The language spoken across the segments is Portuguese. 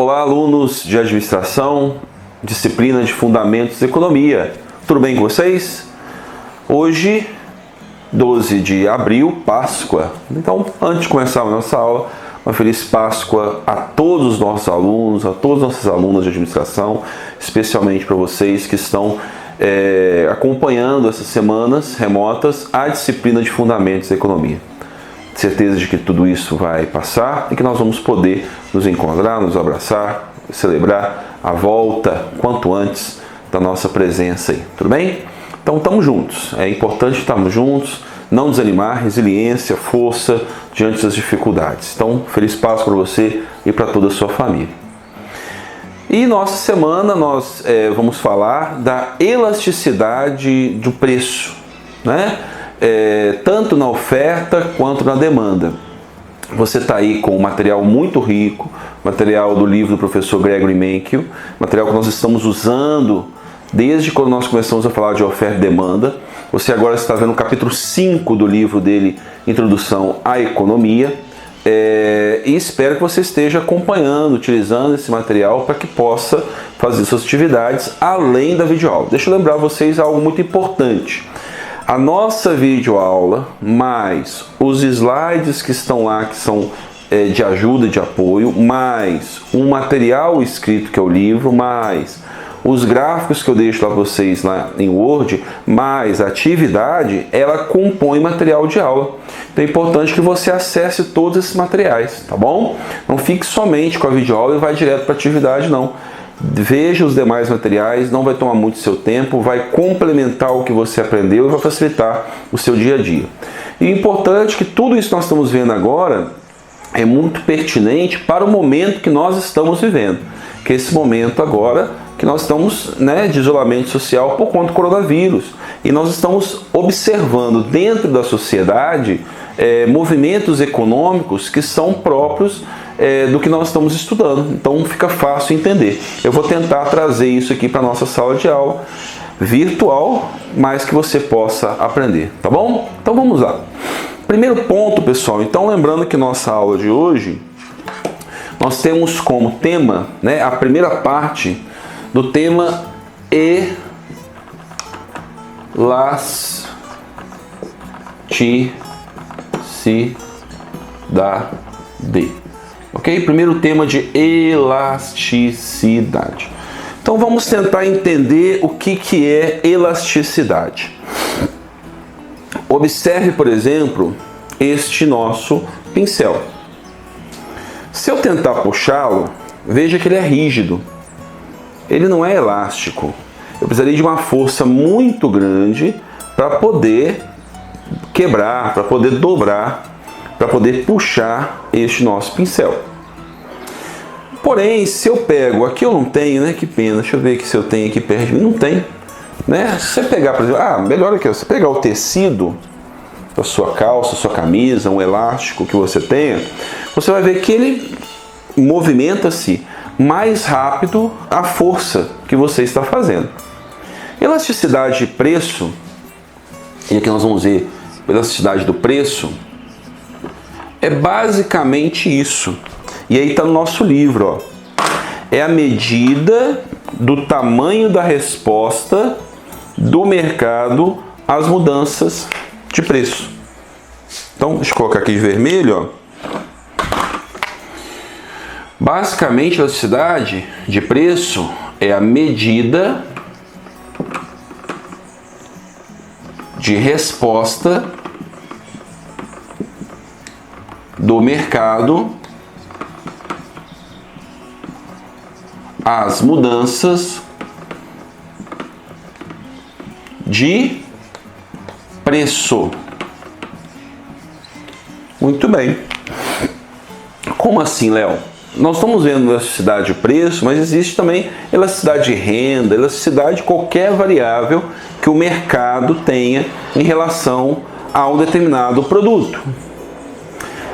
Olá, alunos de administração, disciplina de Fundamentos de Economia. Tudo bem com vocês? Hoje, 12 de abril, Páscoa. Então, antes de começar a nossa aula, uma feliz Páscoa a todos os nossos alunos, a todas as nossas alunas de administração, especialmente para vocês que estão acompanhando essas semanas remotas a disciplina de Fundamentos da Economia. Certeza de que tudo isso vai passar e que nós vamos poder nos encontrar, nos abraçar, celebrar a volta quanto antes da nossa presença aí, tudo bem? Então estamos juntos, é importante estarmos juntos, não desanimar, resiliência, força diante das dificuldades. Então, feliz Páscoa para você e para toda a sua família. E nossa semana nós vamos falar da elasticidade do preço, né? Tanto na oferta quanto na demanda. Você está aí com um material muito rico, material do livro do professor Gregory Mankiw, material que nós estamos usando desde quando nós começamos a falar de oferta e demanda. Você agora está vendo o capítulo 5 do livro dele, Introdução à Economia, e espero que você esteja acompanhando, utilizando esse material para que possa fazer suas atividades além da videoaula. Deixa eu lembrar vocês algo muito importante. A nossa videoaula, mais os slides que estão lá, que são de ajuda e de apoio, mais um material escrito que é o livro, mais os gráficos que eu deixo lá para vocês lá em Word, mais a atividade, ela compõe material de aula. Então é importante que você acesse todos esses materiais, tá bom? Não fique somente com a videoaula e vai direto para a atividade, não. Veja os demais materiais, não vai tomar muito seu tempo, vai complementar o que você aprendeu e vai facilitar o seu dia a dia. E é importante que tudo isso que nós estamos vendo agora é muito pertinente para o momento que nós estamos vivendo, que é esse momento agora que nós estamos de isolamento social por conta do coronavírus. E nós estamos observando dentro da sociedade movimentos econômicos que são próprios do que nós estamos estudando. Então fica fácil entender. Eu vou tentar trazer isso aqui para a nossa sala de aula virtual, mas que você possa aprender, tá bom? Então vamos lá. Primeiro ponto, pessoal, então lembrando que nossa aula de hoje, nós temos como tema, a primeira parte do tema elasticidade. Ok? Primeiro tema de elasticidade. Então vamos tentar entender o que é elasticidade. Observe, por exemplo, este nosso pincel. Se eu tentar puxá-lo, veja que ele é rígido. Ele não é elástico. Eu precisaria de uma força muito grande para poder quebrar, para poder dobrar, para poder puxar este nosso pincel. Porém, se eu pego, aqui eu não tenho, que pena, deixa eu ver aqui se eu tenho aqui perto de mim, não tem. Se você pegar, por exemplo, melhor aqui, você pegar o tecido da sua calça, sua camisa, um elástico que você tenha, você vai ver que ele movimenta-se mais rápido a força que você está fazendo. Elasticidade de preço, e aqui nós vamos ver elasticidade do preço, é basicamente isso. E aí está no nosso livro, ó. É a medida do tamanho da resposta do mercado às mudanças de preço. Então, deixa eu colocar aqui de vermelho, ó. Basicamente, a elasticidade de preço é a medida de resposta do mercado às mudanças de preço. Muito bem. Como assim, Léo? Nós estamos vendo elasticidade de preço, mas existe também elasticidade de renda, elasticidade de qualquer variável que o mercado tenha em relação a um determinado produto.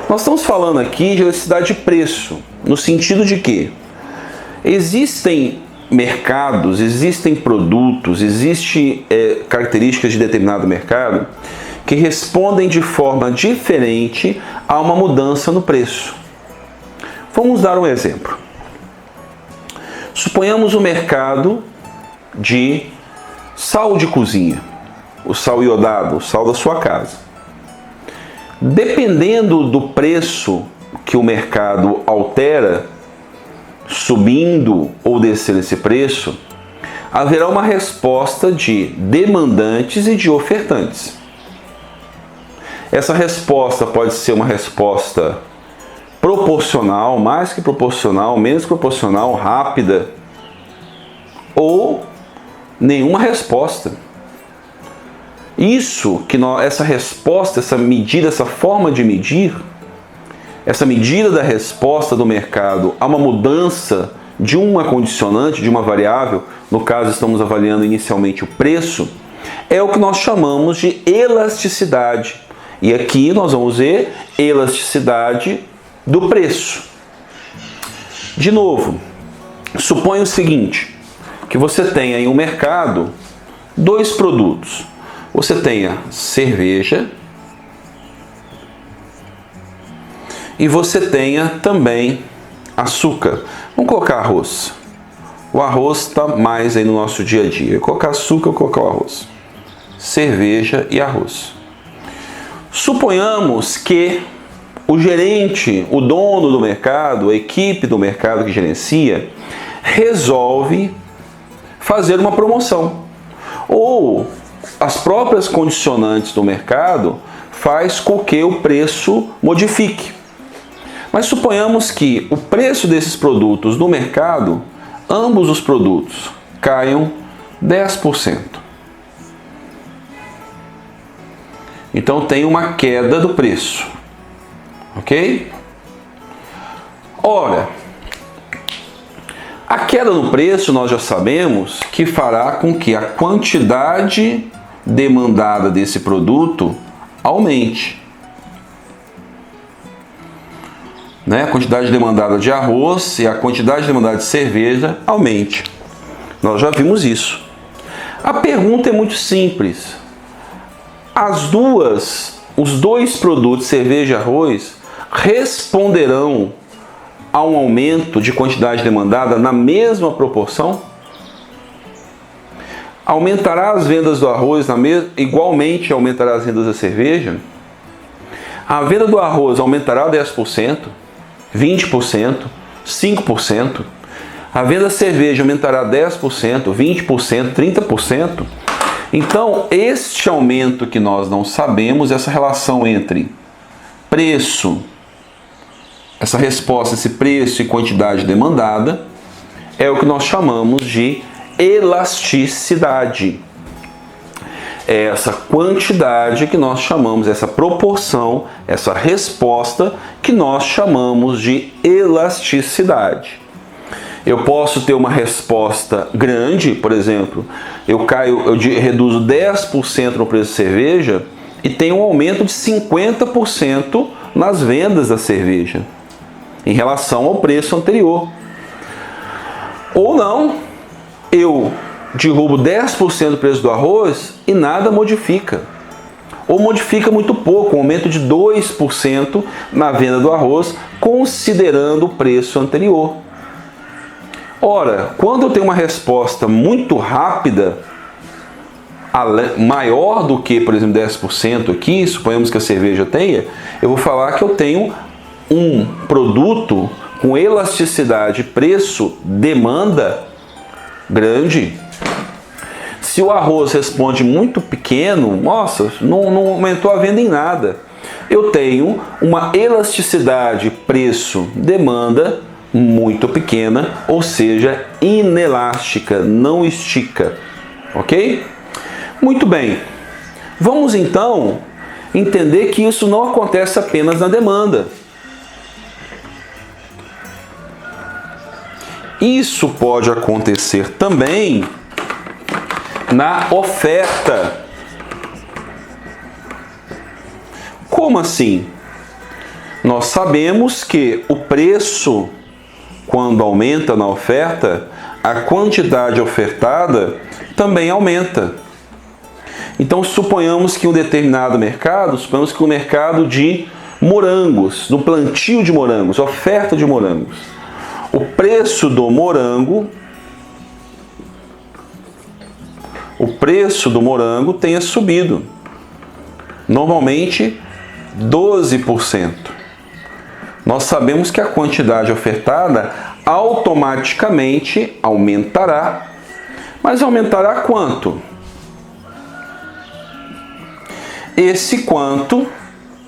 Nós estamos falando aqui de elasticidade de preço, no sentido de que existem mercados, existem produtos, existem características de determinado mercado que respondem de forma diferente a uma mudança no preço. Vamos dar um exemplo. Suponhamos o mercado de sal de cozinha, o sal iodado, o sal da sua casa. Dependendo do preço que o mercado altera, subindo ou descendo esse preço, haverá uma resposta de demandantes e de ofertantes. Essa resposta pode ser uma resposta proporcional, mais que proporcional, menos proporcional, rápida, ou nenhuma resposta. Essa resposta, essa medida, essa forma de medir, essa medida da resposta do mercado a uma mudança de uma condicionante, de uma variável, no caso estamos avaliando inicialmente o preço, é o que nós chamamos de elasticidade. E aqui nós vamos ver elasticidade do preço. De novo, suponha o seguinte, que você tenha em um mercado dois produtos. Você tenha cerveja e você tenha também açúcar. Vamos colocar arroz. O arroz está mais aí no nosso dia a dia. Eu colocar açúcar, eu colocar o arroz. Cerveja e arroz. Suponhamos que o gerente, o dono do mercado, a equipe do mercado que gerencia, resolve fazer uma promoção. Ou as próprias condicionantes do mercado faz com que o preço modifique. Mas suponhamos que o preço desses produtos no mercado, ambos os produtos, caiam 10%. Então tem uma queda do preço. Ok? Ora, a queda no preço nós já sabemos que fará com que a quantidade demandada desse produto aumente. A quantidade demandada de arroz e a quantidade demandada de cerveja aumente. Nós já vimos isso. A pergunta é muito simples. Os dois produtos, cerveja e arroz, responderão a um aumento de quantidade demandada na mesma proporção? Aumentará as vendas do arroz igualmente aumentará as vendas da cerveja? A venda do arroz aumentará 10%, 20%, 5%. A venda da cerveja aumentará 10%, 20%, 30%. Então, este aumento que nós não sabemos, essa relação entre preço, essa resposta, esse preço e quantidade demandada, é o que nós chamamos de elasticidade. É essa quantidade que nós chamamos, essa proporção, essa resposta que nós chamamos de elasticidade. Eu posso ter uma resposta grande, por exemplo, eu reduzo 10% no preço da cerveja e tenho um aumento de 50% nas vendas da cerveja, em relação ao preço anterior. Ou não, eu derrubo 10% do preço do arroz e nada modifica. Ou modifica muito pouco, um aumento de 2% na venda do arroz, considerando o preço anterior. Ora, quando eu tenho uma resposta muito rápida, maior do que, por exemplo, 10% aqui, suponhamos que a cerveja tenha, eu vou falar que eu tenho um produto com elasticidade preço-demanda grande. Se o arroz responde muito pequeno, nossa, não aumentou a venda em nada. Eu tenho uma elasticidade preço-demanda muito pequena, ou seja, inelástica, não estica. Ok? Muito bem. Vamos então entender que isso não acontece apenas na demanda. Isso pode acontecer também na oferta. Como assim? Nós sabemos que o preço, quando aumenta na oferta, a quantidade ofertada também aumenta. Então, suponhamos que um determinado mercado, suponhamos que o mercado de morangos, do plantio de morangos, oferta de morangos, o preço do morango preço do morango tenha subido. Normalmente 12%. Nós sabemos que a quantidade ofertada automaticamente aumentará. Mas aumentará quanto? Esse quanto,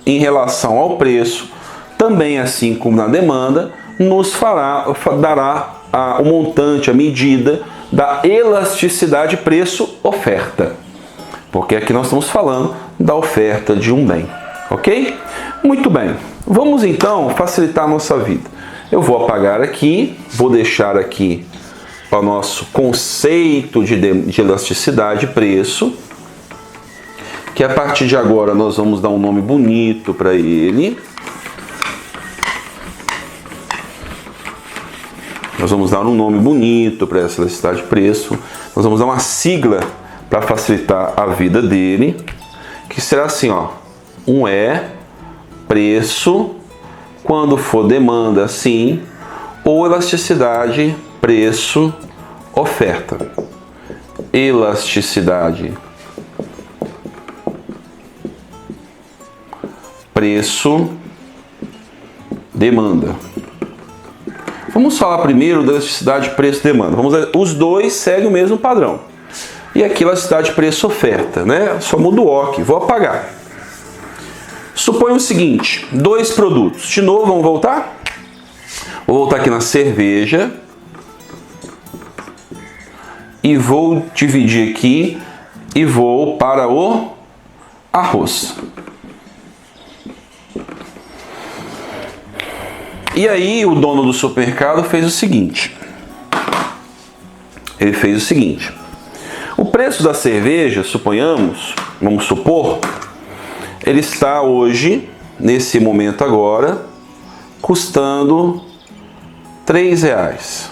em relação ao preço, também assim como na demanda, nos dará o montante, a medida da elasticidade preço-oferta. Porque aqui nós estamos falando da oferta de um bem, ok? Muito bem, vamos então facilitar a nossa vida. Eu vou apagar aqui, vou deixar aqui o nosso conceito de elasticidade preço, que a partir de agora nós vamos dar um nome bonito para ele. Nós vamos dar um nome bonito para essa elasticidade de preço. Nós vamos dar uma sigla para facilitar a vida dele, que será assim, ó, um é preço, quando for demanda, sim, ou elasticidade preço oferta. Elasticidade preço demanda. Vamos falar primeiro da elasticidade preço-demanda. Os dois seguem o mesmo padrão. E aqui elasticidade preço-oferta, né? Só muda o OK. Vou apagar. Suponha o seguinte, dois produtos. De novo, vamos voltar? Vou voltar aqui na cerveja. E vou dividir aqui e vou para o arroz. E aí o dono do supermercado fez o seguinte. Ele fez o seguinte. O preço da cerveja, suponhamos, vamos supor, ele está hoje, nesse momento agora, custando R$3.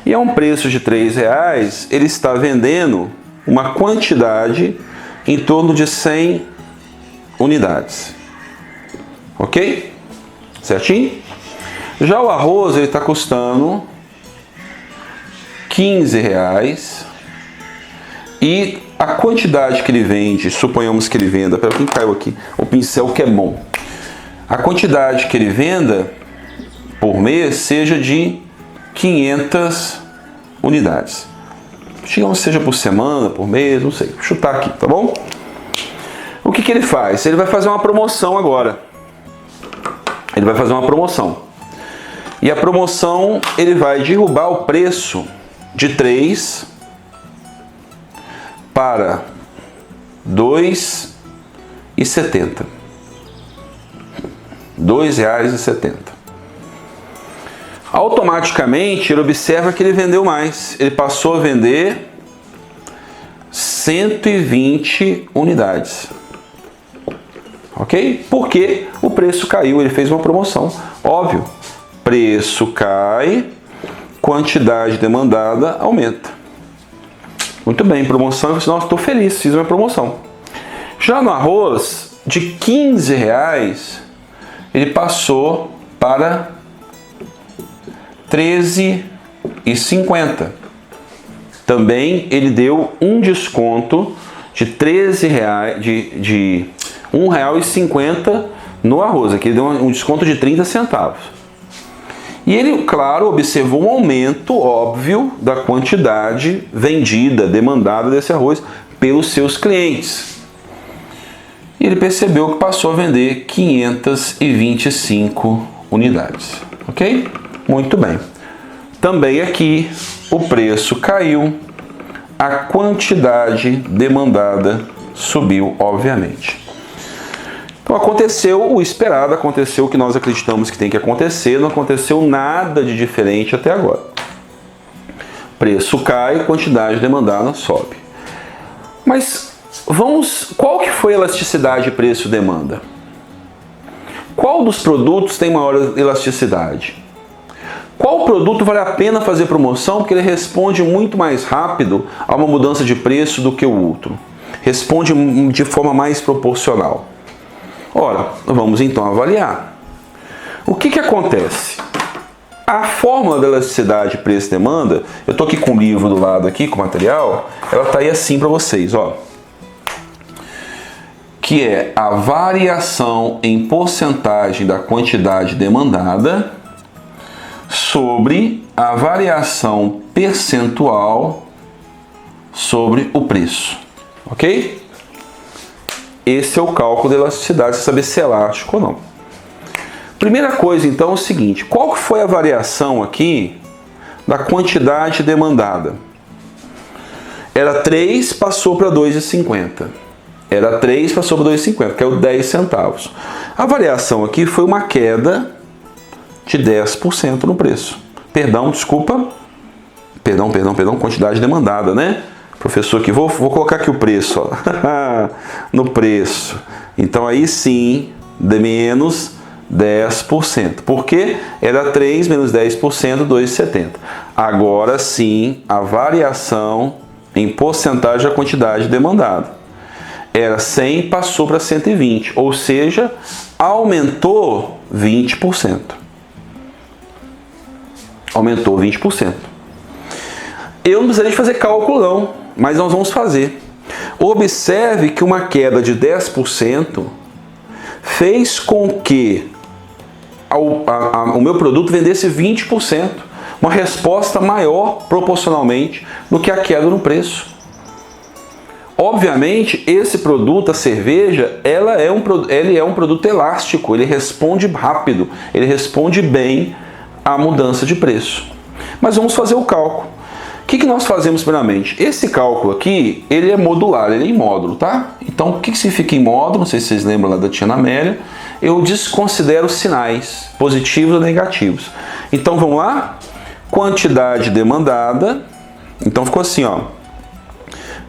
E a um preço de R$3, ele está vendendo uma quantidade em torno de 100 unidades. Ok? Certinho? Já o arroz, ele está custando R$15 e a quantidade que ele vende, suponhamos que ele venda, pera, quem caiu aqui? O pincel que é bom. A quantidade que ele venda por mês seja de 500 unidades. Digamos, seja por semana, por mês, não sei. Vou chutar aqui, tá bom? O que ele faz? Ele vai fazer uma promoção agora. Ele vai fazer uma promoção. E a promoção, ele vai derrubar o preço de 3 para R$2,70. R$2,70. Automaticamente, ele observa que ele vendeu mais. Ele passou a vender 120 unidades. Ok? Porque o preço caiu, ele fez uma promoção. Óbvio, preço cai, quantidade demandada aumenta. Muito bem, promoção, eu falei, estou feliz, fiz uma promoção. Já no arroz, de R$15, ele passou para R$13,50. Também ele deu um desconto de R$13, de R$1,50 no arroz. Aqui ele deu um desconto de 30 centavos. E ele, claro, observou um aumento óbvio da quantidade vendida, demandada desse arroz pelos seus clientes. E ele percebeu que passou a vender 525 unidades. Ok? Muito bem. Também aqui o preço caiu, a quantidade demandada subiu, obviamente. Então aconteceu o esperado, aconteceu o que nós acreditamos que tem que acontecer, não aconteceu nada de diferente até agora. Preço cai, quantidade demandada sobe. Mas qual que foi a elasticidade preço-demanda? Qual dos produtos tem maior elasticidade? Qual produto vale a pena fazer promoção porque ele responde muito mais rápido a uma mudança de preço do que o outro? Responde de forma mais proporcional. Ora, vamos então avaliar. O que acontece? A fórmula da elasticidade preço-demanda, eu estou aqui com o livro do lado aqui, com o material, ela está aí assim para vocês, ó. Que é a variação em porcentagem da quantidade demandada sobre a variação percentual sobre o preço, ok? Esse é o cálculo da elasticidade, você saber se é elástico ou não. Primeira coisa, então, é o seguinte, qual foi a variação aqui da quantidade demandada? Era 3, passou para 2,50. Era 3, passou para 2,50, que é o 10 centavos. A variação aqui foi uma queda de 10% no preço. Perdão, quantidade demandada, né? Professor aqui, vou colocar aqui o preço, ó. No preço. Então aí sim, de menos 10%. Porque era 3 menos 10%, 2,70. Agora sim, a variação em porcentagem da quantidade demandada. Era 100, passou para 120, ou seja, aumentou 20%. Aumentou 20%. Eu não precisaria de fazer cálculo não, mas nós vamos fazer. Observe que uma queda de 10% fez com que o meu produto vendesse 20%, uma resposta maior proporcionalmente do que a queda no preço. Obviamente, esse produto, a cerveja, ele é um produto elástico, ele responde rápido, ele responde bem à mudança de preço. Mas vamos fazer o cálculo. O que nós fazemos primeiramente? Esse cálculo aqui, ele é modular, ele é em módulo, tá? Então, o que significa em módulo? Não sei se vocês lembram lá da tia Ana Amélia. Eu desconsidero sinais, positivos ou negativos. Então, vamos lá? Quantidade demandada. Então, ficou assim, ó.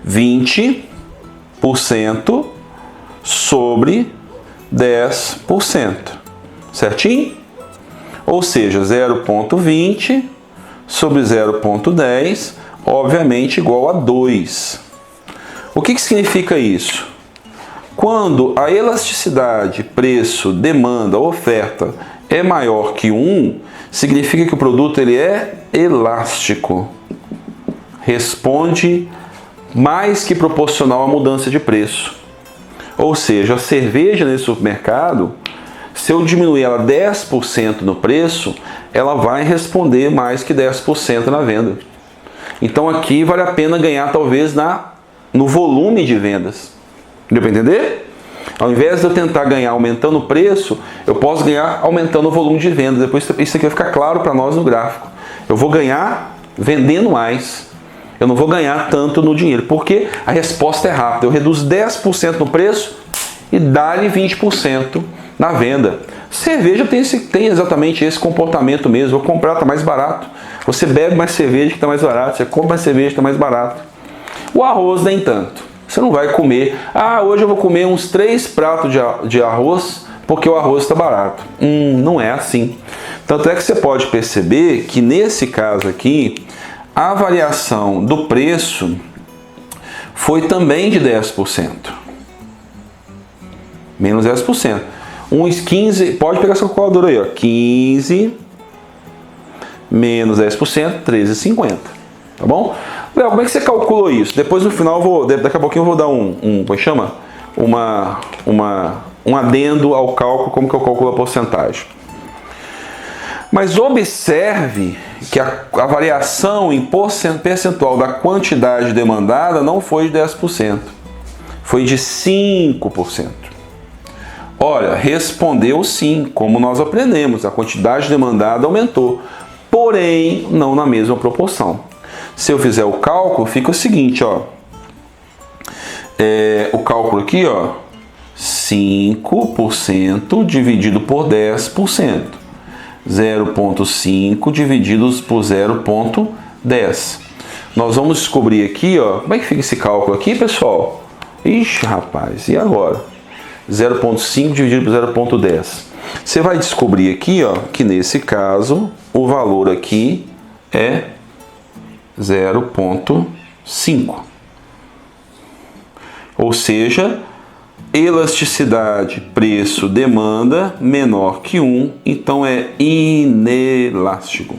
20% sobre 10%, certinho? Ou seja, 0,20 sobre 0,10, obviamente igual a 2. O que significa isso? Quando a elasticidade, preço, demanda, oferta é maior que 1, significa que o produto ele é elástico, responde mais que proporcional à mudança de preço. Ou seja, a cerveja nesse supermercado, se eu diminuir ela 10% no preço, ela vai responder mais que 10% na venda. Então aqui vale a pena ganhar talvez no volume de vendas. Deu para entender? Ao invés de eu tentar ganhar aumentando o preço, eu posso ganhar aumentando o volume de vendas. Depois isso aqui vai ficar claro para nós no gráfico. Eu vou ganhar vendendo mais. Eu não vou ganhar tanto no dinheiro, porque a resposta é rápida. Eu reduzo 10% no preço e dá-lhe 20% na venda. Cerveja tem exatamente esse comportamento mesmo. Vou comprar, está mais barato. Você bebe mais cerveja que está mais barato. Você compra mais cerveja que está mais barato. O arroz nem tanto. Você não vai comer, hoje eu vou comer uns 3 pratos de arroz porque o arroz está barato. Não é assim. Tanto é que você pode perceber que nesse caso aqui, a variação do preço foi também de 10%. Menos 10%. Uns 15, pode pegar essa calculadora aí, ó. 15 menos 10%, 13,50. Tá bom? Léo, como é que você calculou isso? Depois no final, daqui a pouquinho eu vou dar como chama? Um adendo ao cálculo, como que eu calculo a porcentagem. Mas observe que a variação em percentual da quantidade demandada não foi de 10%, foi de 5%. Olha, respondeu sim, como nós aprendemos, a quantidade demandada aumentou, porém não na mesma proporção. Se eu fizer o cálculo, fica o seguinte, ó. O cálculo aqui, ó, 5% dividido por 10%. 0,5 divididos por 0,10. Nós vamos descobrir aqui, ó, como é que fica esse cálculo aqui, pessoal? Ixi, rapaz, e agora? 0,5 dividido por 0,10. Você vai descobrir aqui, ó, que nesse caso, o valor aqui é 0,5. Ou seja, elasticidade, preço, demanda menor que 1, então é inelástico.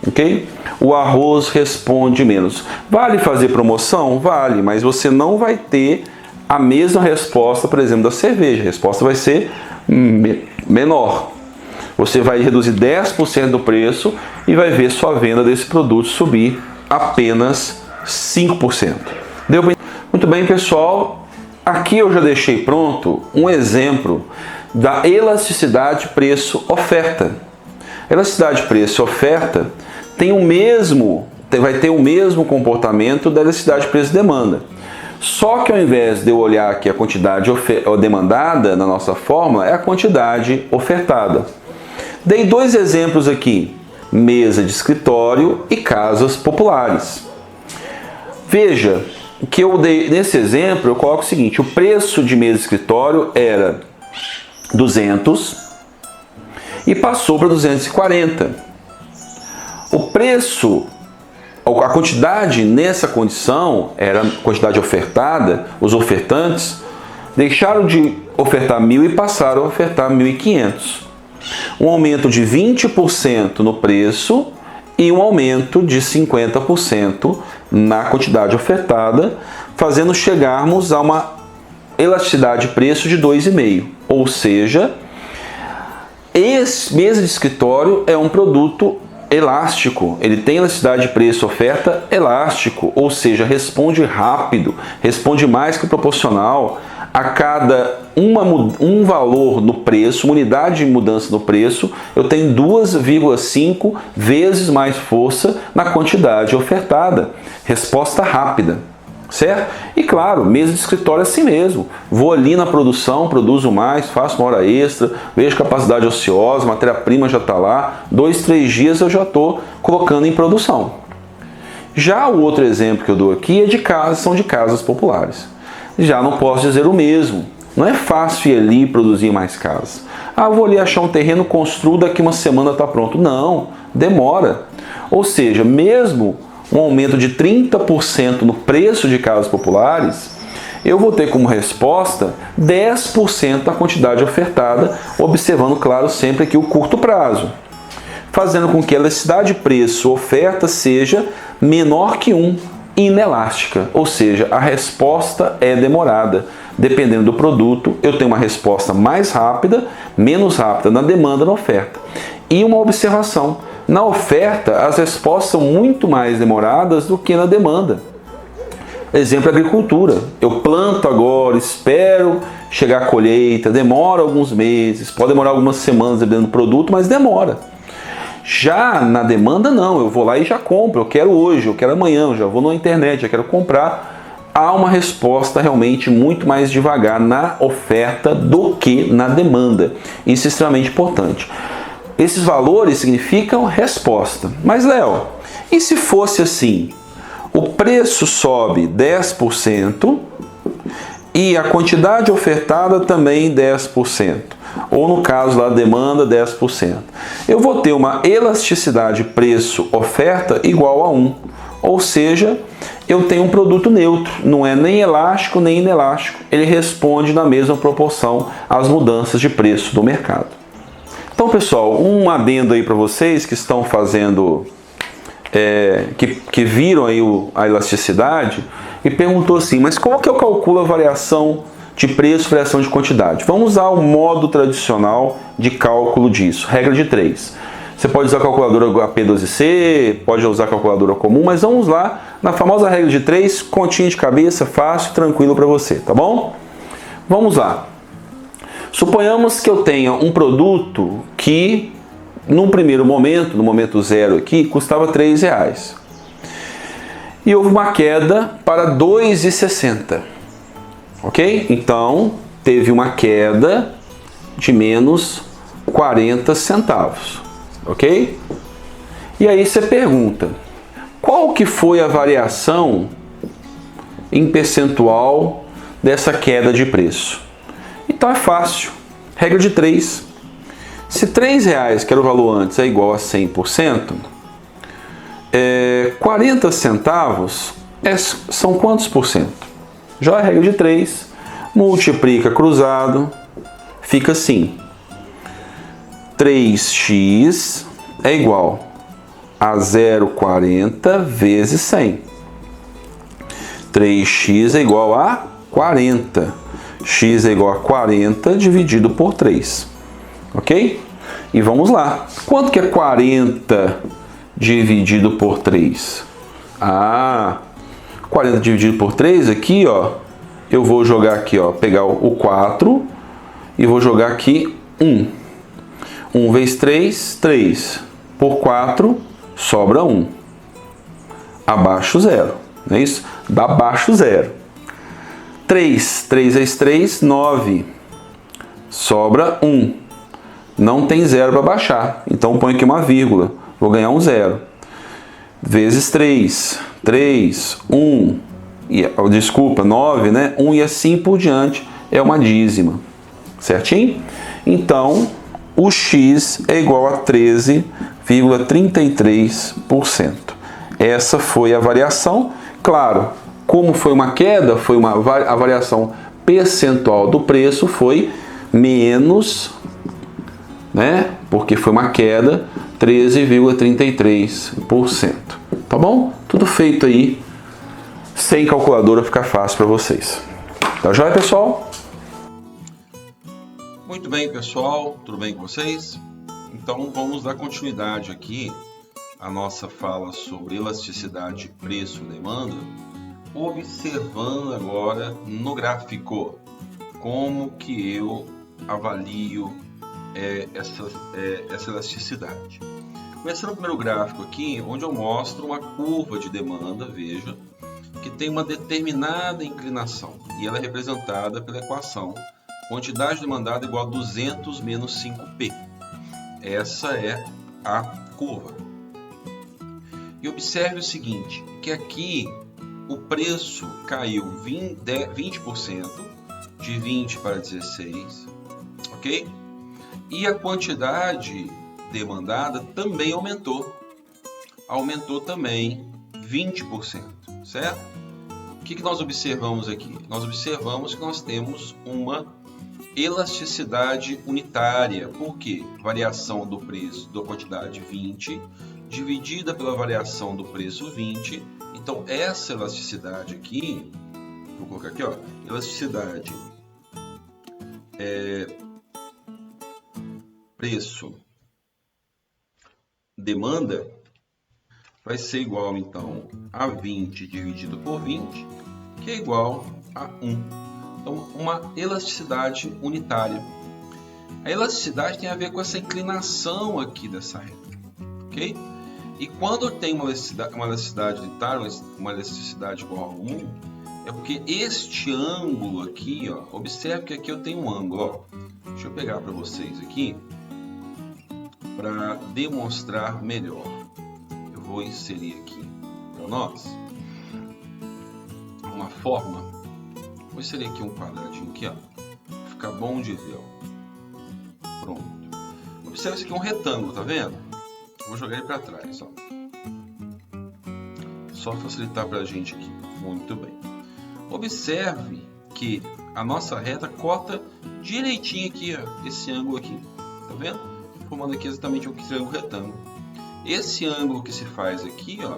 Ok? O arroz responde menos. Vale fazer promoção? Vale, mas você não vai ter a mesma resposta, por exemplo, da cerveja. A resposta vai ser menor. Você vai reduzir 10% do preço e vai ver sua venda desse produto subir apenas 5%. Deu bem? Muito bem, pessoal. Aqui eu já deixei pronto um exemplo da elasticidade preço-oferta. Elasticidade preço-oferta vai ter o mesmo comportamento da elasticidade preço-demanda. Só que ao invés de eu olhar aqui a quantidade demandada na nossa fórmula, é a quantidade ofertada. Dei dois exemplos aqui, mesa de escritório e casas populares. Veja que eu dei nesse exemplo, eu coloco o seguinte: o preço de mesa de escritório era 200 e passou para 240. O preço, a quantidade nessa condição, era a quantidade ofertada, os ofertantes deixaram de ofertar 1.000 e passaram a ofertar 1.500. Um aumento de 20% no preço e um aumento de 50% na quantidade ofertada, fazendo chegarmos a uma elasticidade de preço de 2,5. Ou seja, mesa de escritório é um produto elástico, ele tem elasticidade de preço-oferta elástico, ou seja, responde rápido, responde mais que proporcional a cada um valor no preço, uma unidade de mudança no preço, eu tenho 2,5 vezes mais força na quantidade ofertada. Resposta rápida, certo? E claro, mesa de escritório é assim mesmo. Vou ali na produção, produzo mais, faço uma hora extra, vejo capacidade ociosa, matéria-prima já está lá, 2, 3 dias eu já estou colocando em produção. Já o outro exemplo que eu dou aqui é de casas, são de casas populares. Já não posso dizer o mesmo. Não é fácil ir ali e produzir mais casas. Ah, vou ali achar um terreno, construo, daqui uma semana está pronto. Não, demora. Ou seja, mesmo um aumento de 30% no preço de casas populares, eu vou ter como resposta 10% da quantidade ofertada, observando, claro, sempre aqui o curto prazo, fazendo com que a elasticidade preço-oferta seja menor que 1, inelástica, ou seja, a resposta é demorada. Dependendo do produto, eu tenho uma resposta mais rápida, menos rápida na demanda e na oferta. E uma observação: na oferta, as respostas são muito mais demoradas do que na demanda. Exemplo, agricultura. Eu planto agora, espero chegar a colheita, demora alguns meses, pode demorar algumas semanas dependendo do produto, mas demora. Já na demanda, não. Eu vou lá e já compro. Eu quero hoje, eu quero amanhã, eu já vou na internet, já quero comprar. Há uma resposta realmente muito mais devagar na oferta do que na demanda. Isso é extremamente importante. Esses valores significam resposta. Mas, Léo, e se fosse assim? O preço sobe 10% e a quantidade ofertada também 10%. Ou no caso lá, demanda 10%. Eu vou ter uma elasticidade preço-oferta igual a 1. Ou seja, eu tenho um produto neutro, não é nem elástico nem inelástico. Ele responde na mesma proporção às mudanças de preço do mercado. Então, pessoal, um adendo aí para vocês que estão fazendo, que viram aí a elasticidade e perguntou assim, mas como que eu calculo a variação de preço, variação de quantidade? Vamos usar o modo tradicional de cálculo disso, regra de 3. Você pode usar a calculadora AP12C, pode usar a calculadora comum, mas vamos lá na famosa regra de 3, continha de cabeça, fácil, tranquilo para você, tá bom? Vamos lá. Suponhamos que eu tenha um produto que, num primeiro momento, no momento zero aqui, custava R$3. E houve uma queda para R$2,60. Ok? Então, teve uma queda de menos 40 centavos. Ok? E aí você pergunta, qual que foi a variação em percentual dessa queda de preço? Então é fácil, regra de 3. Se R$3, que era o valor antes, é igual a 100%, 40 centavos são quantos por cento? Já a regra de 3, multiplica cruzado, fica assim. 3x é igual a 0,40 vezes 100. 3x é igual a 40. X é igual a 40 dividido por 3. Ok? E vamos lá. Quanto que é 40 dividido por 3? 40 dividido por 3 aqui, ó. Eu vou jogar aqui, ó. Pegar o 4 e vou jogar aqui 1. 1 vezes 3, 3. Por 4, sobra 1. Abaixo 0. Não é isso? Dá abaixo 0. 3 vezes 3, 9. Sobra 1. Não tem 0 para baixar. Então põe aqui uma vírgula. Vou ganhar um 0. Vezes 3. 3, 1. Desculpa, 9, né? 1 e assim por diante. É uma dízima. Certinho? Então, o x é igual a 13,33%. Essa foi a variação. Claro, como foi uma queda, a variação percentual do preço foi menos, né? Porque foi uma queda, 13,33%. Tá bom? Tudo feito aí, sem calculadora, fica fácil para vocês. Tá joia, pessoal? Muito bem, pessoal, tudo bem com vocês? Então vamos dar continuidade aqui à nossa fala sobre elasticidade preço-demanda, observando agora no gráfico como que eu avalio essa elasticidade. Começando o primeiro gráfico aqui, onde eu mostro uma curva de demanda, veja, que tem uma determinada inclinação e ela é representada pela equação quantidade demandada igual a 200 menos 5P. Essa é a curva. E observe o seguinte, que aqui o preço caiu 20%, de 20 para 16, ok? E a quantidade demandada também aumentou. Aumentou também 20%, certo? O que nós observamos aqui? Nós observamos que nós temos uma elasticidade unitária. Por quê? Variação do preço da quantidade 20 dividida pela variação do preço 20. Então essa elasticidade aqui, vou colocar aqui, ó, elasticidade preço demanda vai ser igual então a 20 dividido por 20, que é igual a 1. Então, uma elasticidade unitária. A elasticidade tem a ver com essa inclinação aqui dessa reta, ok? E quando eu tenho uma elasticidade unitária, uma elasticidade igual a 1, é porque este ângulo aqui, ó, observe que aqui eu tenho um ângulo, ó. Deixa eu pegar para vocês aqui, para demonstrar melhor. Eu vou inserir aqui para nós uma forma. Vou inserir aqui um quadradinho aqui, ó. Fica bom de ver, ó. Pronto. Observe isso aqui é um retângulo, tá vendo? Vou jogar ele para trás, ó. Só facilitar para a gente aqui. Muito bem. Observe que a nossa reta corta direitinho aqui, ó, esse ângulo aqui. Tá vendo? Formando aqui exatamente um triângulo retângulo. Esse ângulo que se faz aqui, ó,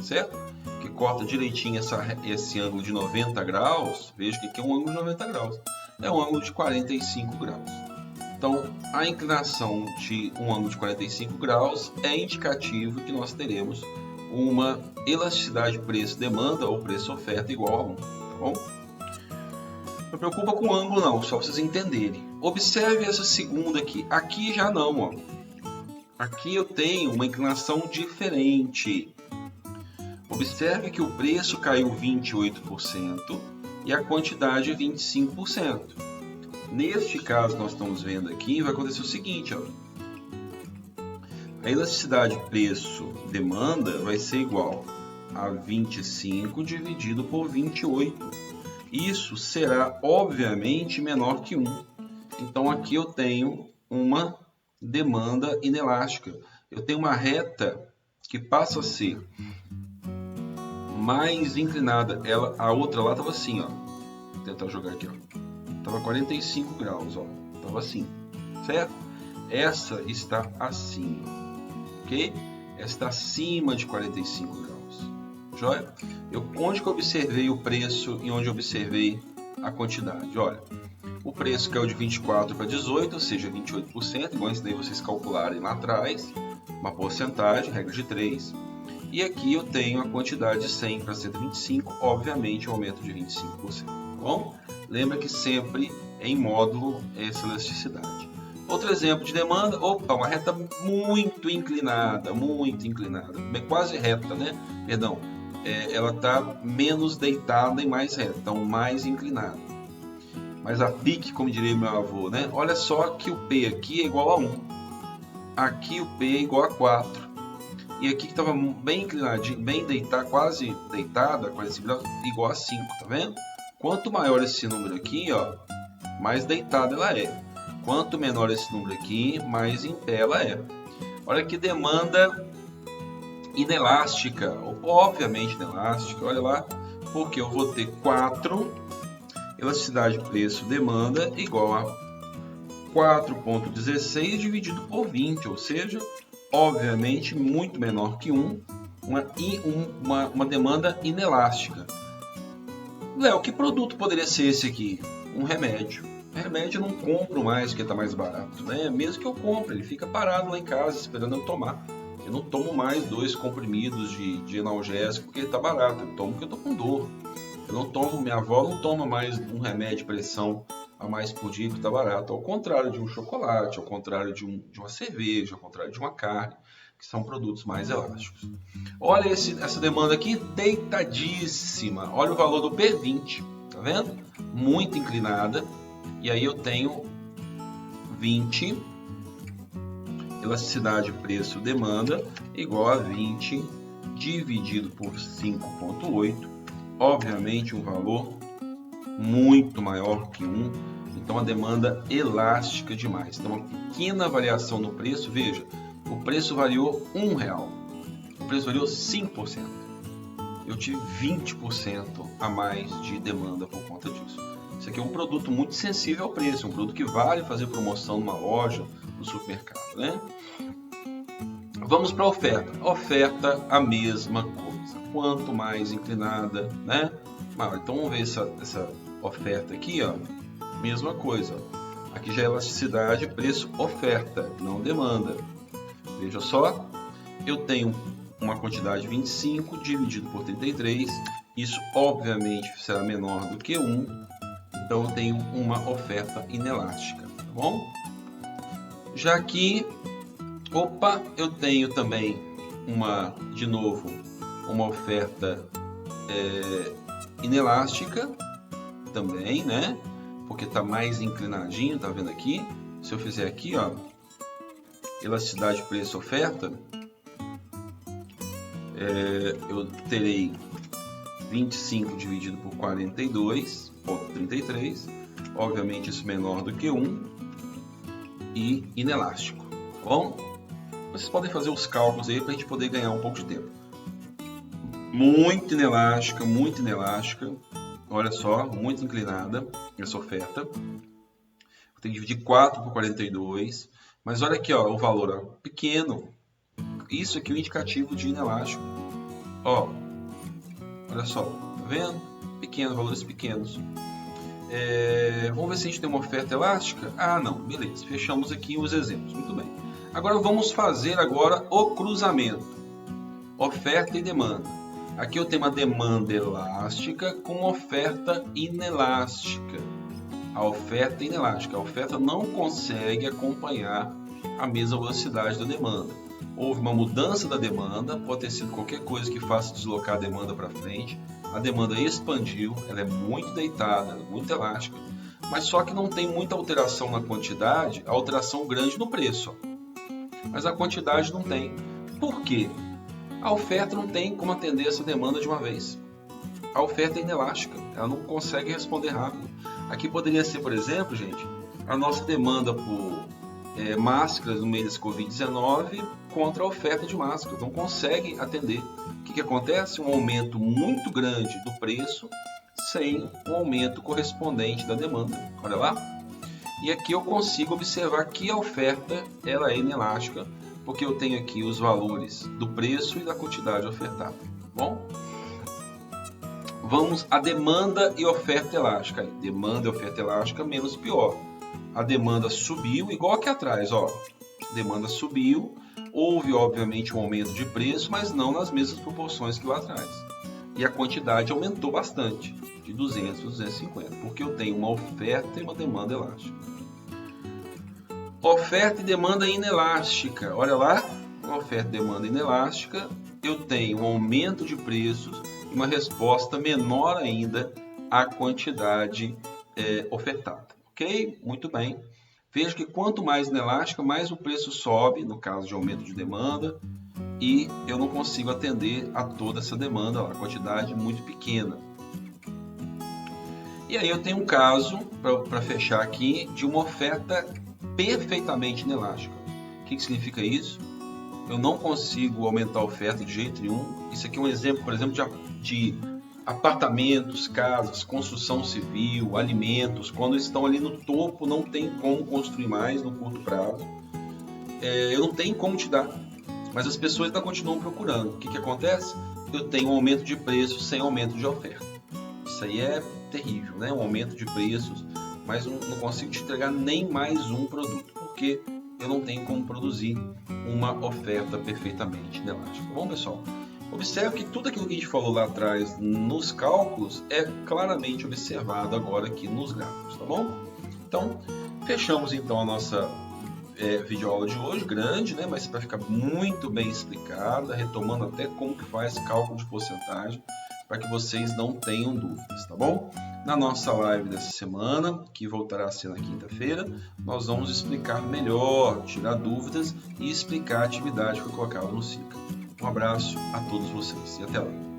certo? Que corta direitinho esse ângulo de 90 graus, veja que aqui é um ângulo de 90 graus, é um ângulo de 45 graus. Então, a inclinação de um ângulo de 45 graus é indicativo que nós teremos uma elasticidade preço-demanda ou preço-oferta igual a 1, tá bom? Não preocupa com o ângulo não, só para vocês entenderem. Observe essa segunda aqui, aqui já não, ó. Aqui eu tenho uma inclinação diferente. Observe que o preço caiu 28% e a quantidade 25%. Neste caso, nós estamos vendo aqui, vai acontecer o seguinte, ó. A elasticidade preço-demanda vai ser igual a 25 dividido por 28. Isso será, obviamente, menor que 1. Então, aqui eu tenho uma demanda inelástica. Eu tenho uma reta que passa a ser mais inclinada. A outra lá estava assim, ó. Vou tentar jogar aqui, ó. Tava 45 graus, ó. Tava assim, certo? Essa está assim, ok? Essa está acima de 45 graus, joia? Onde que eu observei o preço e onde eu observei a quantidade? Olha, o preço caiu de 24 para 18, ou seja, 28%, igual isso daí vocês calcularem lá atrás, uma porcentagem, regra de 3. E aqui eu tenho a quantidade de 100 para 125, obviamente um aumento de 25%, tá bom? Lembra que sempre em módulo essa elasticidade. Outro exemplo de demanda, uma reta muito inclinada, quase reta, né? Perdão, ela está menos deitada e mais reta, então mais inclinada. Mas a pique, como diria meu avô, né? Olha só que o P aqui é igual a 1. Aqui o P é igual a 4. E aqui que estava bem inclinadinho, bem deitada, quase deitada, 45 graus, igual a 5, tá vendo? Quanto maior esse número aqui, ó, mais deitada ela é. Quanto menor esse número aqui, mais em pé ela é. Olha que demanda inelástica, obviamente inelástica, olha lá, porque eu vou ter 4, elasticidade preço demanda igual a 4,16 dividido por 20, ou seja, obviamente muito menor que 1, uma demanda inelástica. Léo, que produto poderia ser esse aqui? Um remédio. Remédio eu não compro mais porque está mais barato, né? Mesmo que eu compre, ele fica parado lá em casa esperando eu tomar. Eu não tomo mais 2 comprimidos de analgésico porque está barato, eu tomo porque eu estou com dor. Eu não tomo, minha avó não toma mais um remédio de pressão a mais por dia porque está barato. Ao contrário de um chocolate, ao contrário de uma cerveja, ao contrário de uma carne, que são produtos mais elásticos. Olha essa demanda aqui, deitadíssima. Olha o valor do P20, tá vendo? Muito inclinada. E aí eu tenho 20, elasticidade preço demanda, igual a 20 dividido por 5,8. Obviamente um valor muito maior que 1. Então a demanda elástica demais. Então uma pequena variação no preço, veja, o preço variou R$1, o preço variou 5%. Eu tive 20% a mais de demanda por conta disso. Isso aqui é um produto muito sensível ao preço, um produto que vale fazer promoção numa loja, no supermercado, né? Vamos para a oferta. Oferta, a mesma coisa. Quanto mais inclinada, né? Então vamos ver essa oferta aqui, ó. Mesma coisa. Aqui já é elasticidade, preço, oferta, não demanda. Veja só, eu tenho uma quantidade de 25 dividido por 33. Isso obviamente será menor do que 1. Então eu tenho uma oferta inelástica, tá bom? Já aqui, eu tenho também de novo, uma oferta inelástica também, né? Porque está mais inclinadinho, tá vendo aqui? Se eu fizer aqui, ó, elasticidade preço oferta, eu terei 25 dividido por 42,33, obviamente isso menor do que 1 e inelástico, tá bom? Vocês podem fazer os cálculos aí para a gente poder ganhar um pouco de tempo. Muito inelástica, olha só, muito inclinada essa oferta. Vou ter que dividir 4 por 42, mas olha aqui, ó, o valor, ó, pequeno. Isso aqui é o indicativo de inelástico. Ó, olha só, tá vendo? Pequeno, valores pequenos. Vamos ver se a gente tem uma oferta elástica. Ah, não, beleza. Fechamos aqui os exemplos, muito bem. Agora vamos fazer o cruzamento. Oferta e demanda. Aqui eu tenho uma demanda elástica com uma oferta inelástica. A oferta inelástica. A oferta não consegue acompanhar a mesma velocidade da demanda. Houve uma mudança da demanda, pode ter sido qualquer coisa que faça deslocar a demanda para frente. A demanda expandiu, ela é muito deitada, muito elástica, mas só que não tem muita alteração na quantidade, alteração grande no preço. Mas a quantidade não tem. Por quê? A oferta não tem como atender essa demanda de uma vez. A oferta é inelástica, ela não consegue responder rápido. Aqui poderia ser, por exemplo, gente, a nossa demanda por máscaras no meio desse Covid-19 contra a oferta de máscaras, não consegue atender. O que acontece? Um aumento muito grande do preço sem um aumento correspondente da demanda. Olha lá. E aqui eu consigo observar que a oferta ela é inelástica, porque eu tenho aqui os valores do preço e da quantidade ofertada. Bom, vamos à demanda e oferta elástica. Demanda e oferta elástica, menos pior. A demanda subiu, igual aqui atrás, ó. Demanda subiu, houve obviamente um aumento de preço, mas não nas mesmas proporções que lá atrás. E a quantidade aumentou bastante, de 200 para 250, porque eu tenho uma oferta e uma demanda elástica. Oferta e demanda inelástica. Olha lá, uma oferta e demanda inelástica, eu tenho um aumento de preços e uma resposta menor ainda à quantidade ofertada. Ok? Muito bem. Veja que quanto mais inelástica, mais o preço sobe, no caso de aumento de demanda, e eu não consigo atender a toda essa demanda, a quantidade muito pequena. E aí eu tenho um caso, para fechar aqui, de uma oferta perfeitamente inelástica. O que significa isso? Eu não consigo aumentar a oferta de jeito nenhum. Isso aqui é um exemplo, por exemplo, de apartamentos, casas, construção civil, alimentos. Quando estão ali no topo, não tem como construir mais no curto prazo. Eu não tenho como te dar, mas as pessoas ainda continuam procurando. O que acontece? Eu tenho um aumento de preço sem aumento de oferta. Isso aí é terrível, né? Um aumento de preços, mas não consigo te entregar nem mais um produto, porque eu não tenho como produzir uma oferta perfeitamente inelástica. Bom, pessoal, observe que tudo aquilo que a gente falou lá atrás nos cálculos é claramente observado agora aqui nos gráficos, tá bom? Então, fechamos então a nossa videoaula de hoje, grande, né? Mas para ficar muito bem explicada, retomando até como que faz cálculo de porcentagem, para que vocês não tenham dúvidas, tá bom? Na nossa live dessa semana, que voltará a ser na quinta-feira, nós vamos explicar melhor, tirar dúvidas e explicar a atividade que foi colocada no ciclo. Um abraço a todos vocês e até lá!